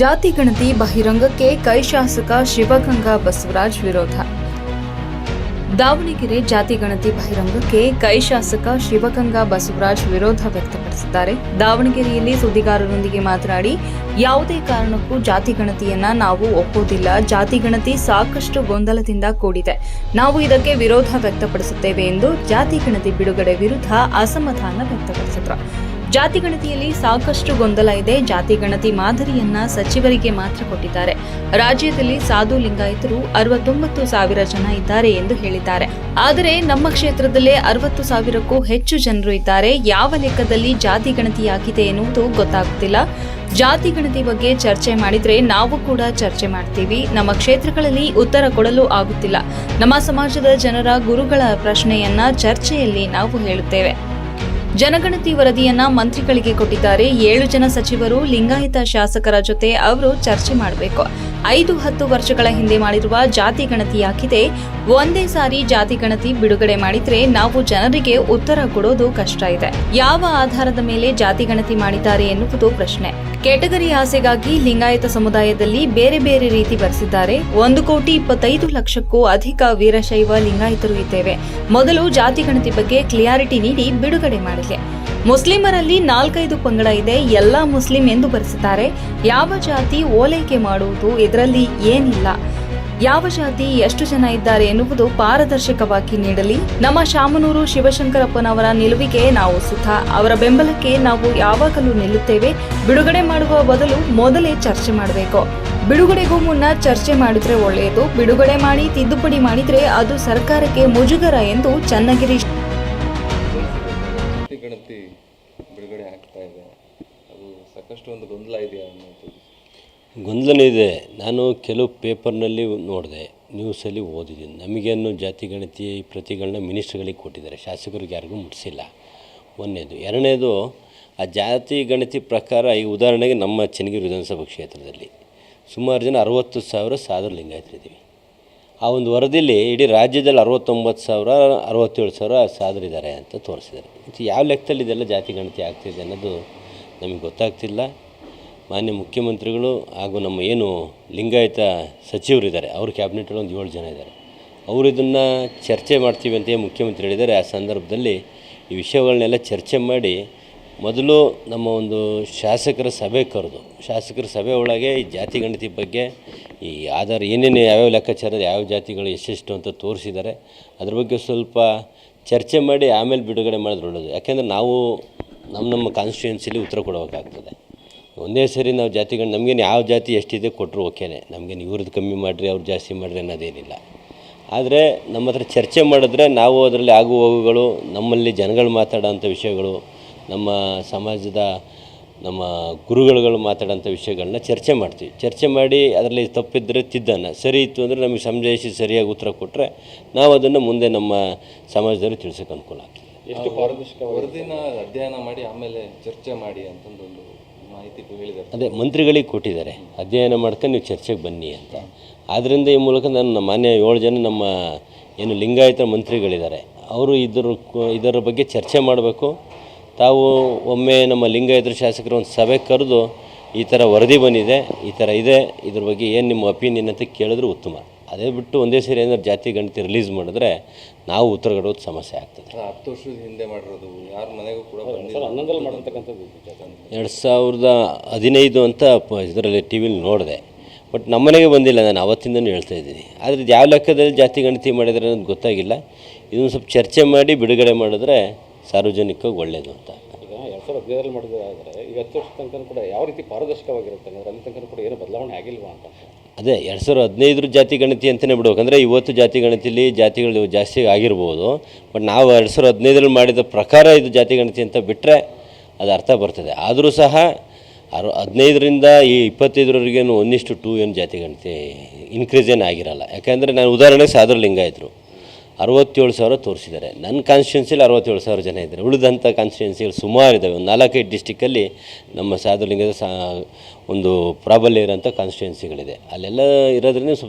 ಜಾತಿ ಗಣತಿ ಬಹಿರಂಗಕ್ಕೆ ಕೈ ಶಾಸಕ ಶಿವಗಂಗಾ ಬಸವರಾಜ್ ವಿರೋಧ. ದಾವಣಗೆರೆ ಜಾತಿ ಗಣತಿ ಬಹಿರಂಗಕ್ಕೆ ಕೈ ಶಾಸಕ ಶಿವಗಂಗಾ ಬಸವರಾಜ್ ವಿರೋಧ ವ್ಯಕ್ತಪಡಿಸಿದ್ದಾರೆ. ದಾವಣಗೆರೆಯಲ್ಲಿ ಸುದ್ದಿಗಾರರೊಂದಿಗೆ ಮಾತನಾಡಿ, ಯಾವುದೇ ಕಾರಣಕ್ಕೂ ಜಾತಿ ಗಣತಿಯನ್ನ ನಾವು ಒಪ್ಪೋದಿಲ್ಲ. ಜಾತಿ ಗಣತಿ ಸಾಕಷ್ಟು ಗೊಂದಲದಿಂದ ಕೂಡಿದೆ. ನಾವು ಇದಕ್ಕೆ ವಿರೋಧ ವ್ಯಕ್ತಪಡಿಸುತ್ತೇವೆ ಎಂದು ಜಾತಿ ಗಣತಿ ಬಿಡುಗಡೆ ವಿರುದ್ಧ ಅಸಮಾಧಾನ ವ್ಯಕ್ತಪಡಿಸಿದರು. ಜಾತಿ ಗಣತಿಯಲ್ಲಿ ಸಾಕಷ್ಟು ಗೊಂದಲ ಇದೆ. ಜಾತಿ ಗಣತಿ ಮಾದರಿಯನ್ನ ಸಚಿವರಿಗೆ ಮಾತ್ರ ಕೊಟ್ಟಿದ್ದಾರೆ. ರಾಜ್ಯದಲ್ಲಿ ಸಾಧು ಲಿಂಗಾಯತರು 69,000 ಜನ ಇದ್ದಾರೆ ಎಂದು ಹೇಳಿದ್ದಾರೆ. ಆದರೆ ನಮ್ಮ ಕ್ಷೇತ್ರದಲ್ಲೇ 60,000ಕ್ಕೂ ಹೆಚ್ಚು ಜನರು ಇದ್ದಾರೆ. ಯಾವ ಲೆಕ್ಕದಲ್ಲಿ ಜಾತಿ ಗಣತಿಯಾಗಿದೆ ಎನ್ನುವುದು ಗೊತ್ತಾಗುತ್ತಿಲ್ಲ. ಜಾತಿ ಗಣತಿ ಬಗ್ಗೆ ಚರ್ಚೆ ಮಾಡಿದ್ರೆ ನಾವು ಕೂಡ ಚರ್ಚೆ ಮಾಡ್ತೀವಿ. ನಮ್ಮ ಕ್ಷೇತ್ರಗಳಲ್ಲಿ ಉತ್ತರ ಕೊಡಲು ಆಗುತ್ತಿಲ್ಲ. ನಮ್ಮ ಸಮಾಜದ ಜನರ ಗುರುಗಳ ಪ್ರಶ್ನೆಯನ್ನ ಚರ್ಚೆಯಲ್ಲಿ ನಾವು ಹೇಳುತ್ತೇವೆ. ಜನಗಣತಿ ವರದಿಯನ್ನ ಮಂತ್ರಿಗಳಿಗೆ ಕೊಟ್ಟಿದ್ದಾರೆ. 7 ಜನ ಸಚಿವರು ಲಿಂಗಾಯತ ಶಾಸಕರ ಜೊತೆ ಅವರು ಚರ್ಚೆ ಮಾಡಬೇಕು. 5-10 ವರ್ಷಗಳ ಹಿಂದೆ ಮಾಡಿರುವ ಜಾತಿ ಗಣತಿಯಾಗಿದೆ. ಒಂದೇ ಸಾರಿ ಜಾತಿ ಗಣತಿ ಬಿಡುಗಡೆ ಮಾಡಿದ್ರೆ ನಾವು ಜನರಿಗೆ ಉತ್ತರ ಕೊಡೋದು ಕಷ್ಟ ಇದೆ. ಯಾವ ಆಧಾರದ ಮೇಲೆ ಜಾತಿ ಗಣತಿ ಮಾಡಿದ್ದಾರೆ ಎನ್ನುವುದು ಪ್ರಶ್ನೆ. ಕೆಟಗರಿ ಆಸೆಗಾಗಿ ಲಿಂಗಾಯತ ಸಮುದಾಯದಲ್ಲಿ ಬೇರೆ ಬೇರೆ ರೀತಿ ಬರೆಸಿದ್ದಾರೆ. 1,25,00,000ಕ್ಕೂ ಅಧಿಕ ವೀರಶೈವ ಲಿಂಗಾಯತರು ಇದ್ದೇವೆ. ಮೊದಲು ಜಾತಿ ಗಣತಿ ಬಗ್ಗೆ ಕ್ಲಿಯಾರಿಟಿ ನೀಡಿ ಬಿಡುಗಡೆ ಮಾಡಲಿ. ಮುಸ್ಲಿಮರಲ್ಲಿ 4-5 ಪಂಗಡ ಇದೆ. ಎಲ್ಲಾ ಮುಸ್ಲಿಂ ಎಂದು ಬರೆಸಿದ್ದಾರೆ. ಯಾವ ಜಾತಿ ಓಲೈಕೆ ಮಾಡುವುದು ಇದರಲ್ಲಿ ಏನಿಲ್ಲ. ಯಾವ ಜಾತಿ ಎಷ್ಟು ಜನ ಇದ್ದಾರೆ ಎನ್ನುವುದು ಪಾರದರ್ಶಕವಾಗಿ ನೀಡಲಿ. ನಮ್ಮ ಶಾಮನೂರು ಶಿವಶಂಕರಪ್ಪನವರ ನಿಲುವಿಗೆ ನಾವು ಸಿದ್ಧ. ಅವರ ಬೆಂಬಲಕ್ಕೆ ನಾವು ಯಾವಾಗಲೂ ನಿಲ್ಲುತ್ತೇವೆ. ಬಿಡುಗಡೆ ಮಾಡುವ ಬದಲು ಮೊದಲೇ ಚರ್ಚೆ ಮಾಡಬೇಕು. ಬಿಡುಗಡೆಗೂ ಮುನ್ನ ಚರ್ಚೆ ಮಾಡಿದ್ರೆ ಒಳ್ಳೆಯದು. ಬಿಡುಗಡೆ ಮಾಡಿ ತಿದ್ದುಪಡಿ ಮಾಡಿದ್ರೆ ಅದು ಸರ್ಕಾರಕ್ಕೆ ಮುಜುಗರ ಎಂದು ಚನ್ನಗಿರಿ ಗಣತಿ ಬಿಡುಗಡೆ ಆಗ್ತಾ ಇದೆ. ಅದು ಸಾಕಷ್ಟು ಒಂದು ಗೊಂದಲ ಇದೆಯಾ ಅನ್ನೋದು. ಗೊಂದಲನೇ ಇದೆ. ನಾನು ಕೆಲವು ಪೇಪರ್ನಲ್ಲಿ ನೋಡಿದೆ, ನ್ಯೂಸಲ್ಲಿ ಓದಿದ್ದೀನಿ. ನಮಗೇನು ಜಾತಿ ಗಣತಿ ಪ್ರತಿಗಳನ್ನ ಮಿನಿಸ್ಟ್ರುಗಳಿಗೆ ಕೊಟ್ಟಿದ್ದಾರೆ, ಶಾಸಕರಿಗೆ ಯಾರಿಗೂ ಮುಟ್ಟಿಸಿಲ್ಲ. ಒಂದನೇದು. ಎರಡನೇದು, ಆ ಜಾತಿ ಗಣತಿ ಪ್ರಕಾರ ಈಗ ಉದಾಹರಣೆಗೆ ನಮ್ಮ ಚನ್ನಗಿರಿ ವಿಧಾನಸಭಾ ಕ್ಷೇತ್ರದಲ್ಲಿ ಸುಮಾರು ಜನ 60,000 ಸಾಧು ಲಿಂಗಾಯತರಿದ್ದೀವಿ. ಆ ಒಂದು ವರದಿಯಲ್ಲಿ ಇಡೀ ರಾಜ್ಯದಲ್ಲಿ 69,000 67,000 ಸಾಧರಿದ್ದಾರೆ ಅಂತ ತೋರಿಸಿದ್ದಾರೆ. ಮತ್ತು ಯಾವ ಲೆಕ್ಕದಲ್ಲಿ ಇದೆಲ್ಲ ಜಾತಿ ಗಣತಿ ಆಗ್ತಿದೆ ಅನ್ನೋದು ನಮಗೆ ಗೊತ್ತಾಗ್ತಿಲ್ಲ. ಮಾನ್ಯ ಮುಖ್ಯಮಂತ್ರಿಗಳು ಹಾಗೂ ನಮ್ಮ ಏನು ಲಿಂಗಾಯತ ಸಚಿವರಿದ್ದಾರೆ, ಅವ್ರ ಕ್ಯಾಬಿನೆಟಲ್ಲಿ ಒಂದು 7 ಜನ ಇದ್ದಾರೆ. ಅವರು ಇದನ್ನು ಚರ್ಚೆ ಮಾಡ್ತೀವಿ ಅಂತ ಮುಖ್ಯಮಂತ್ರಿ ಹೇಳಿದ್ದಾರೆ. ಆ ಸಂದರ್ಭದಲ್ಲಿ ಈ ವಿಷಯಗಳನ್ನೆಲ್ಲ ಚರ್ಚೆ ಮಾಡಿ ಮೊದಲು ನಮ್ಮ ಒಂದು ಶಾಸಕರ ಸಭೆ ಕರೆದು, ಶಾಸಕರ ಸಭೆ ಒಳಗೆ ಈ ಜಾತಿ ಗಣತಿ ಬಗ್ಗೆ ಈ ಆಧಾರ ಏನೇನು ಯಾವ್ಯಾವ ಲೆಕ್ಕಾಚಾರದ ಯಾವ ಜಾತಿಗಳು ಎಷ್ಟೆಷ್ಟು ಅಂತ ತೋರಿಸಿದ್ದಾರೆ. ಅದ್ರ ಬಗ್ಗೆ ಸ್ವಲ್ಪ ಚರ್ಚೆ ಮಾಡಿ ಆಮೇಲೆ ಬಿಡುಗಡೆ ಮಾಡಿದ್ರೆ ಒಳ್ಳೆಯದು. ಯಾಕೆಂದರೆ ನಾವು ನಮ್ಮ ಕಾನ್ಸ್ಟಿಟ್ಯೂನ್ಸಿಲಿ ಉತ್ತರ ಕೊಡಬೇಕಾಗ್ತದೆ. ಒಂದೇ ಸರಿ ನಾವು ಜಾತಿಗಳು ನಮಗೇನು ಯಾವ ಜಾತಿ ಎಷ್ಟಿದೆ ಕೊಟ್ಟರು ಓಕೆನೇ, ನಮಗೇನು ಇವ್ರದ್ದು ಕಮ್ಮಿ ಮಾಡಿರಿ ಅವ್ರು ಜಾಸ್ತಿ ಮಾಡಿರಿ ಅನ್ನೋದೇನಿಲ್ಲ. ಆದರೆ ನಮ್ಮ ಹತ್ರ ಚರ್ಚೆ ಮಾಡಿದ್ರೆ ನಾವು ಅದರಲ್ಲಿ ಆಗು ಹೋಗುಗಳು, ನಮ್ಮಲ್ಲಿ ಜನಗಳು ಮಾತಾಡೋಂಥ ವಿಷಯಗಳು, ನಮ್ಮ ಸಮಾಜದ ನಮ್ಮ ಗುರುಗಳು ಮಾತಾಡೋಂಥ ವಿಷಯಗಳನ್ನ ಚರ್ಚೆ ಮಾಡ್ತೀವಿ. ಚರ್ಚೆ ಮಾಡಿ ಅದರಲ್ಲಿ ತಪ್ಪಿದ್ದರೆ ತಿದ್ದನ್ನು, ಸರಿ ಇತ್ತು ಅಂದರೆ ನಮಗೆ ಸಮಜಾಯಿಸಿ ಸರಿಯಾಗಿ ಉತ್ತರ ಕೊಟ್ಟರೆ ನಾವು ಅದನ್ನು ಮುಂದೆ ನಮ್ಮ ಸಮಾಜದಲ್ಲಿ ತಿಳಿಸೋಕೆ ಅನುಕೂಲ ಆಗ್ತದೆ. ಎಷ್ಟು ಪಾರದರ್ಶಕ ವರದಿನ ಅಧ್ಯಯನ ಮಾಡಿ ಆಮೇಲೆ ಚರ್ಚೆ ಮಾಡಿ ಅಂತಂದೊಂದು ಮಾಹಿತಿ ಹೇಳಿದ್ದಾರೆ. ಅದೇ ಮಂತ್ರಿಗಳಿಗೆ ಕೊಟ್ಟಿದ್ದಾರೆ, ಅಧ್ಯಯನ ಮಾಡ್ಕೊಂಡು ನೀವು ಚರ್ಚೆಗೆ ಬನ್ನಿ ಅಂತ. ಆದ್ದರಿಂದ ಈ ಮೂಲಕ ನಾನು ಮಾನ್ಯ 7 ಜನ ನಮ್ಮ ಏನು ಲಿಂಗಾಯತ ಮಂತ್ರಿಗಳಿದ್ದಾರೆ, ಅವರು ಇದರ ಬಗ್ಗೆ ಚರ್ಚೆ ಮಾಡಬೇಕು. ತಾವು ಒಮ್ಮೆ ನಮ್ಮ ಲಿಂಗಾಯತರ ಶಾಸಕರು ಒಂದು ಸಭೆ ಕರೆದು ಈ ಥರ ವರದಿ ಬಂದಿದೆ, ಈ ಥರ ಇದೆ, ಇದ್ರ ಬಗ್ಗೆ ಏನು ನಿಮ್ಮ ಒಪಿನಿಯನ್ ಅಂತ ಕೇಳಿದ್ರೆ ಉತ್ತಮ. ಅದೇ ಬಿಟ್ಟು ಒಂದೇ ಸೇರಿ ಏನಾದ್ರು ಜಾತಿ ಗಣತಿ ರಿಲೀಸ್ ಮಾಡಿದ್ರೆ ನಾವು ಉತ್ತರ ಕೊಡೋದು ಸಮಸ್ಯೆ ಆಗ್ತದೆ. 10 ವರ್ಷದ ಹಿಂದೆ ಮಾಡಿರೋದು ಯಾರ ಮನೆಗೂ ಕೂಡ 2015 ಅಂತ ಇದರಲ್ಲಿ ಟಿ ವಿಲಿ ನೋಡಿದೆ. ಬಟ್ ನಮ್ಮನೆಗೆ ಬಂದಿಲ್ಲ, ನಾನು ಅವತ್ತಿಂದನೂ ಹೇಳ್ತಾ ಇದ್ದೀನಿ. ಆದರೆ ಇದು ಯಾವ ಲೆಕ್ಕದಲ್ಲಿ ಜಾತಿ ಗಣತಿ ಮಾಡಿದರೆ ಅನ್ನೋದು ಗೊತ್ತಾಗಿಲ್ಲ. ಇದನ್ನು ಸ್ವಲ್ಪ ಚರ್ಚೆ ಮಾಡಿ ಬಿಡುಗಡೆ ಮಾಡಿದ್ರೆ ಸಾರ್ವಜನಿಕವಾಗಿ ಒಳ್ಳೆಯದು ಅಂತ. ಈಗ 2015 ಮಾಡಿದ್ರೆ ಈಗ 10 ವರ್ಷ ತನಕ ಕೂಡ ಯಾವ ರೀತಿ ಪಾರದರ್ಶಕವಾಗಿರುತ್ತೆ ಅಂದರೆ ಅಲ್ಲಿ ತನಕ ಕೂಡ ಏನು ಬದಲಾವಣೆ ಆಗಿಲ್ವಾ ಅಂತ. ಅದೇ 2015 ಜಾತಿ ಗಣತಿ ಅಂತಲೇ ಬಿಡ್ಬೇಕಂದ್ರೆ ಇವತ್ತು ಜಾತಿ ಗಣತಿಲಿ ಜಾತಿಗಳು ಜಾಸ್ತಿ ಆಗಿರ್ಬೋದು. ಬಟ್ ನಾವು 2015 ಮಾಡಿದ ಪ್ರಕಾರ ಇದು ಜಾತಿ ಗಣತಿ ಅಂತ ಬಿಟ್ಟರೆ ಅದು ಅರ್ಥ ಬರ್ತದೆ. ಆದರೂ ಸಹ 15ರಿಂದ ಈ 25ರವರೆಗೇನು 1:2 ಏನು ಜಾತಿ ಗಣತಿ ಇನ್ಕ್ರೀಸ್ ಏನು ಆಗಿರಲ್ಲ. ಯಾಕೆಂದರೆ ನಾನು ಉದಾಹರಣೆಗೆ ಸಾಧು ಲಿಂಗಾಯತರು 67,000 ತೋರಿಸಿದ್ದಾರೆ. ನನ್ನ ಕಾನ್ಸ್ಟಿಟ್ಯೂನ್ಸಿಲಿ 67,000 ಜನ ಇದ್ದಾರೆ. ಉಳಿದಂಥ ಕಾನ್ಸ್ಟಿಟ್ಯೂನ್ಸಿಗಳು ಸುಮಾರು ಇದ್ದಾವೆ. ಒಂದು 4-5 ಡಿಸ್ಟಿಕ್ಕಲ್ಲಿ ನಮ್ಮ ಸಾಧು ಲಿಂಗದ ಒಂದು ಪ್ರಾಬಲ್ಯ ಇರೋಂಥ ಕಾನ್ಸ್ಟಿಟ್ಯೂನ್ಸಿಗಳಿದೆ. ಅಲ್ಲೆಲ್ಲ ಇರೋದ್ರಿಂದ ಸ್ವಲ್ಪ